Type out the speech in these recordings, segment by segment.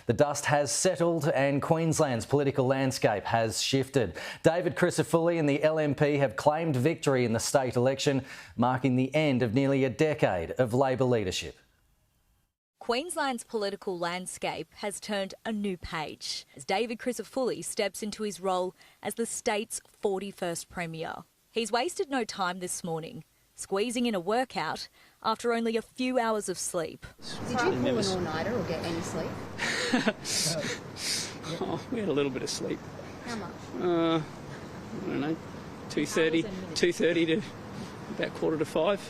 the dust has settled and Queensland's political landscape has shifted. David Crisafulli and the LNP have claimed victory in the state election, marking the end of nearly a decade of Labor leadership. Queensland's political landscape has turned a new page as David Crisafulli steps into his role as the state's 41st Premier. He's wasted no time this morning, squeezing in a workout after only a few hours of sleep. Did you pull an all-nighter or get any sleep? We had a little bit of sleep. How much? I don't know, 2:30 to about 4:45.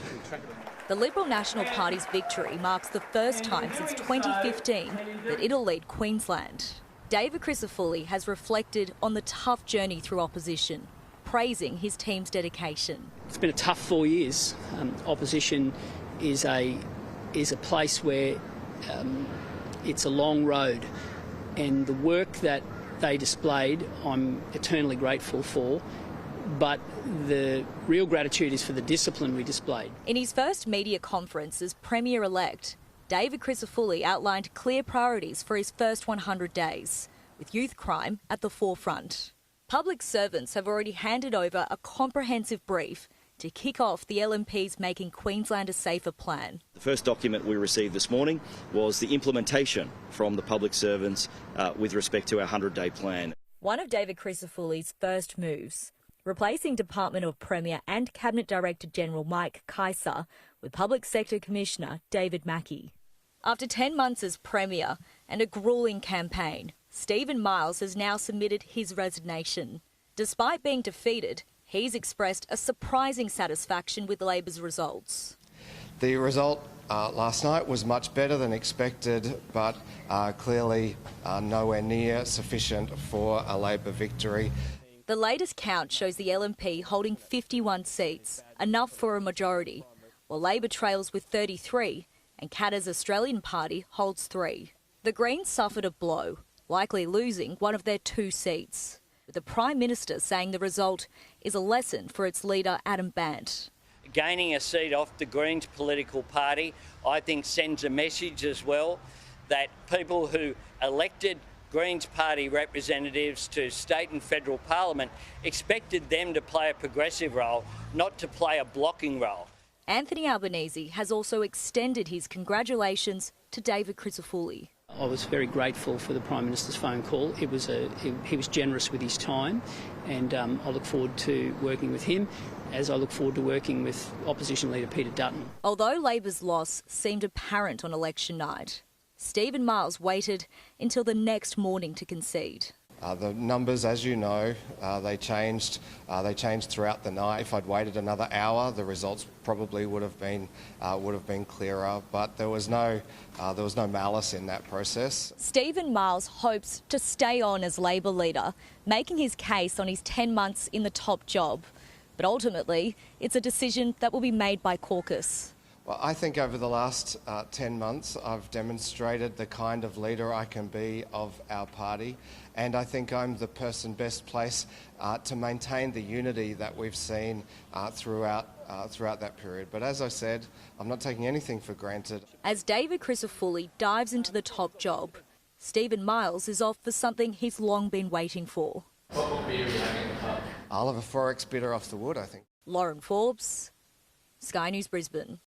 The Liberal National Party's victory marks the first time since 2015 that it'll lead Queensland. David Crisafulli has reflected on the tough journey through opposition, praising his team's dedication. It's been a tough 4 years. Opposition is a place where it's a long road, and the work that they displayed I'm eternally grateful for, but the real gratitude is for the discipline we displayed. In his first media conference as Premier-elect, David Crisafulli outlined clear priorities for his first 100 days, with youth crime at the forefront. Public servants have already handed over a comprehensive brief to kick off the LNP's Making Queensland a Safer plan. The first document we received this morning was the implementation from the public servants with respect to our 100-day plan. One of David Crisafulli's first moves, replacing Department of Premier and Cabinet Director General Mike Kaiser with Public Sector Commissioner David Mackey. After 10 months as Premier and a gruelling campaign, Stephen Miles has now submitted his resignation. Despite being defeated, he's expressed a surprising satisfaction with Labor's results. The result last night was much better than expected, but clearly nowhere near sufficient for a Labor victory. The latest count shows the LNP holding 51 seats, enough for a majority, while Labor trails with 33 and Katter's Australian Party holds 3. The Greens suffered a blow, likely losing one of their 2 seats, with the Prime Minister saying the result is a lesson for its leader Adam Bandt. Gaining a seat off the Greens political party, I think, sends a message as well that people who elected Greens Party representatives to state and federal parliament expected them to play a progressive role, not to play a blocking role. Anthony Albanese has also extended his congratulations to David Crisafulli. I was very grateful for the Prime Minister's phone call. He was generous with his time, and I look forward to working with him, as I look forward to working with Opposition Leader Peter Dutton. Although Labor's loss seemed apparent on election night, Stephen Miles waited until the next morning to concede. The numbers, as you know, they changed throughout the night. If I'd waited another hour, the results probably would have been clearer. But there was no malice in that process. Stephen Miles hopes to stay on as Labor leader, making his case on his 10 months in the top job. But ultimately, it's a decision that will be made by caucus. Well, I think over the last 10 months I've demonstrated the kind of leader I can be of our party, and I think I'm the person best placed to maintain the unity that we've seen throughout that period. But as I said, I'm not taking anything for granted. As David Crisafulli dives into the top job, Stephen Miles is off for something he's long been waiting for. What beer are you having in the pub? I'll have a Forex bitter off the wood, I think. Lauren Forbes, Sky News Brisbane.